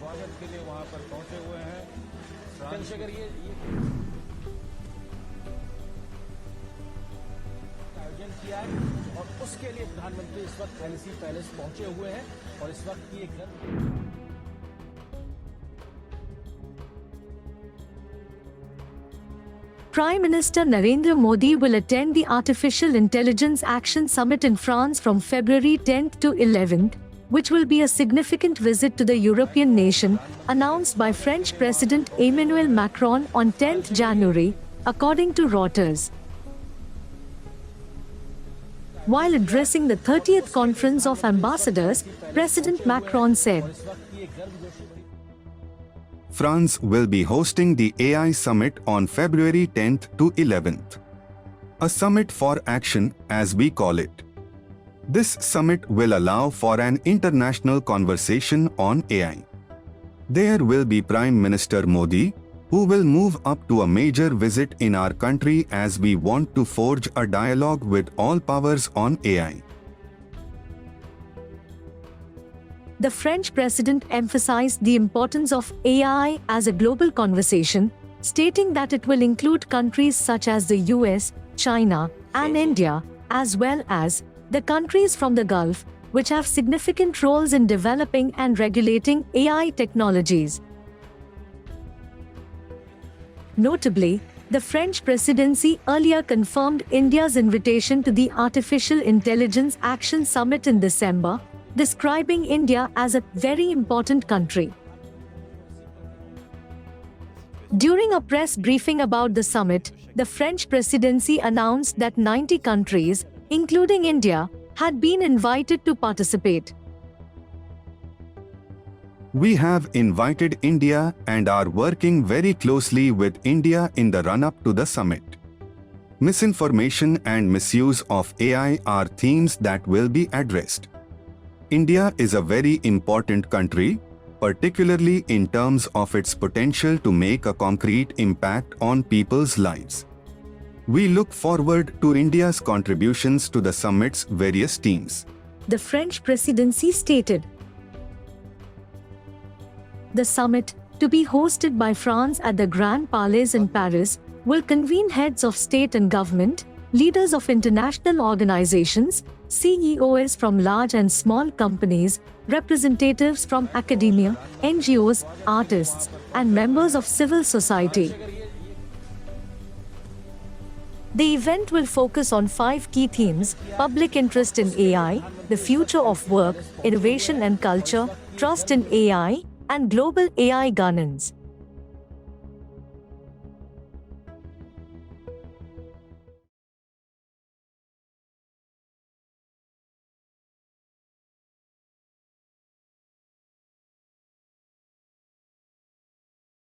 स्वागत के लिए वहां पर पहुंचे हुए हैं। चंद्रशेखर, ये आयोजन किया है और उसके लिए प्रधानमंत्री इस वक्त एलसी पैलेस पहुंचे हुए हैं और इस वक्त की एक Prime Minister Narendra Modi will attend the Artificial Intelligence Action Summit in France from February 10th to 11th, which will be a significant visit to the European nation, announced by French President Emmanuel Macron on 10th January, according to Reuters. While addressing the 30th Conference of Ambassadors, President Macron said, France will be hosting the AI Summit on February 10th to 11th. A summit for action, as we call it. This summit will allow for an international conversation on AI. There will be Prime Minister Modi, who will move up to a major visit in our country as we want to forge a dialogue with all powers on AI. The French president emphasized the importance of AI as a global conversation, stating that it will include countries such as the US, China, and India, as well as the countries from the Gulf, which have significant roles in developing and regulating AI technologies. Notably, the French presidency earlier confirmed India's invitation to the Artificial Intelligence Action Summit in December, describing India as a very important country. During a press briefing about the summit, the French presidency announced that 90 countries, including India, had been invited to participate. We have invited India and are working very closely with India in the run-up to the summit. Misinformation and misuse of AI are themes that will be addressed. India is a very important country, particularly in terms of its potential to make a concrete impact on people's lives. We look forward to India's contributions to the summit's various themes. The French presidency stated. The summit, to be hosted by France at the Grand Palais in Paris, will convene heads of state and government, leaders of international organizations, CEOs from large and small companies, representatives from academia, NGOs, artists, and members of civil society. The event will focus on 5 key themes: public interest in AI, the future of work, innovation and culture, trust in AI, and global AI governance.